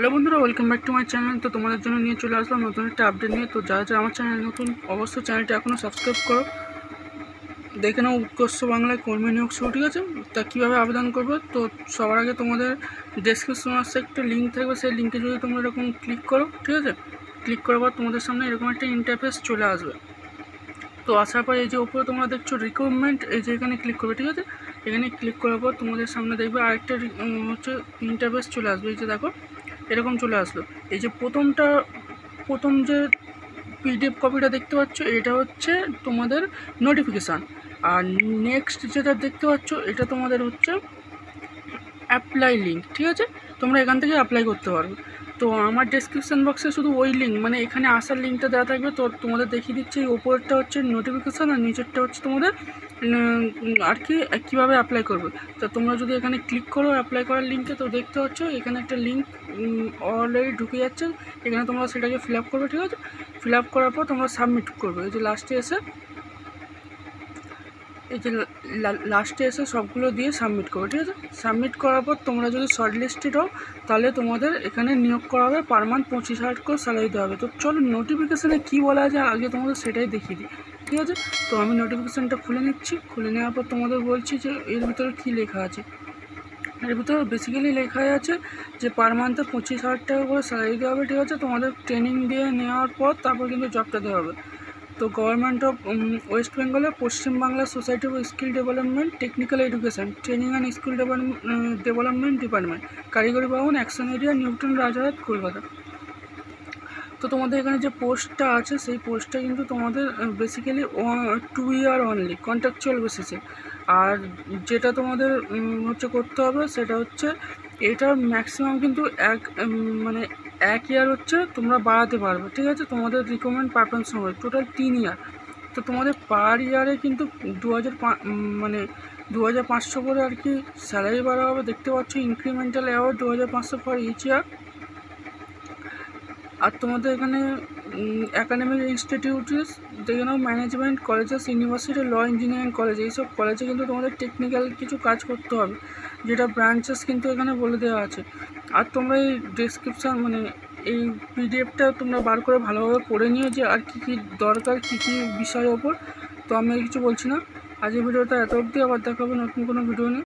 Hello বন্ধুরা, welcome back to my channel. তো তোমাদের জন্য নিয়ে চলে আসলাম নতুন একটা আপডেট নিয়ে। তো যারা যারা আমার চ্যানেল নতুন, অবশ্যই চ্যানেলটি এখনও সাবস্ক্রাইব করো। দেখে নাও উৎকর্ষ বাংলায় কর্মী নিয়োগ শুরু, ঠিক আছে? তা কীভাবে আবেদন করবে, তো সবার আগে তোমাদের ডেসক্রিপশন আসছে একটা লিঙ্ক থাকবে, সেই লিঙ্কে যদি তোমরা এরকম ক্লিক করো, ঠিক আছে? ক্লিক করার পর তোমাদের সামনে এরকম একটা ইন্টারফেস চলে আসবে। তো আসার পর এই যে উপরে তোমরা দেখছো রিক্রুটমেন্ট, এই যে এখানে ক্লিক করবে, ঠিক আছে? এখানে ক্লিক করার পর তোমাদের সামনে দেখবে আরেকটা হচ্ছে ইন্টারফেস চলে আসবে। এই যে দেখো এরকম চলে আসলো। এই যে প্রথম যে পিডিএফ কপিটা দেখতে পাচ্ছ, এটা হচ্ছে তোমাদের নোটিফিকেশান। আর নেক্সট যেটা দেখতে পাচ্ছ, এটা তোমাদের হচ্ছে অ্যাপ্লাই লিঙ্ক, ঠিক আছে? তোমরা এখান থেকে অ্যাপ্লাই করতে পারবে। তো আমার ডেসক্রিপশান বক্সে শুধু ওই লিঙ্ক, মানে এখানে আসার লিঙ্কটা দেওয়া থাকবে। তো তোমাদের দেখিয়ে দিচ্ছি, এই ওপরটা হচ্ছে নোটিফিকেশান আর নিচেরটা হচ্ছে তোমাদের আর কি কীভাবে অ্যাপ্লাই করবে। তো তোমরা যদি এখানে ক্লিক করো অ্যাপ্লাই করার লিঙ্কে, তো দেখতে পাচ্ছ এখানে একটা লিঙ্ক অলরেডি ঢুকে যাচ্ছে। এখানে তোমরা সেটাকে ফিল আপ করবে, ঠিক আছে? ফিল আপ করার পর তোমরা সাবমিট করবে। এই যে লাস্টে এসে সবগুলো দিয়ে সাবমিট করো, ঠিক আছে? সাবমিট করার পর তোমরা যদি শর্টলিস্টেড হও, তাহলে তোমাদের এখানে নিয়োগ করা হবে। পার মান্থ 25,000 করে স্যালারি দেওয়া হবে। তো চলো নোটিফিকেশানে কী বলা আছে আগে তোমাদের সেটাই দেখিয়ে দিই, ঠিক আছে? তো আমি নোটিফিকেশানটা খুলে নিচ্ছি। খুলে নেওয়ার পর তোমাদের বলছি যে এর ভিতরে কী লেখা আছে। এর ভিতরে বেসিক্যালি লেখা আছে যে পার মান্থে 25,000 টাকা করে স্যালারি দেওয়া হবে, ঠিক আছে? তোমাদের ট্রেনিং দিয়ে নেওয়ার পর তারপর কিন্তু জবটা দেওয়া হবে। তো গভর্নমেন্ট অফ ওয়েস্ট বেঙ্গলের Paschimbangla society of skill development technical education training and skill development department, কারিগরি ভবন, action area, Newton Rajarhat, Kolkata. তো তোমাদের এখানে যে পোস্টটা আছে, সেই পোস্টটা কিন্তু তোমাদের বেসিক্যালি 2 ইয়ার অনলি কন্ট্রাকচুয়াল বেসিসে। আর যেটা তোমাদের হচ্ছে করতে হবে সেটা হচ্ছে এটার ম্যাক্সিমাম কিন্তু মানে 1 ইয়ার হচ্ছে তোমরা বাড়াতে পারবে, ঠিক আছে? তোমাদের রিকমেন্ড পারফরমেন্স হবে টোটাল 3 ইয়ার। তো তোমাদের পার ইয়ারে কিন্তু 2,500 করে আর কি স্যালারি বাড়া হবে। দেখতে পাচ্ছ incremental award 2,500 for each year. আর তোমাদের এখানে অ্যাকাডেমিক ইনস্টিটিউটস দেখে নাও, management colleges, university, law, engineering college, এইসব কলেজে কিন্তু তোমাদের টেকনিক্যাল কিছু কাজ করতে হবে, যেটা ব্রাঞ্চেস কিন্তু এখানে বলে দেওয়া আছে। আর তোমরা এই ডেসক্রিপশান মানে এই পিডিএফটা তোমরা বার করে ভালোভাবে পড়ে নিও যে আর কী কী দরকার, কী কী বিষয়ের ওপর। তো আমি কিছু বলছি না, আজকের ভিডিওটা এত অবধি। আবার দেখা হবে নতুন কোনো ভিডিও নিয়ে।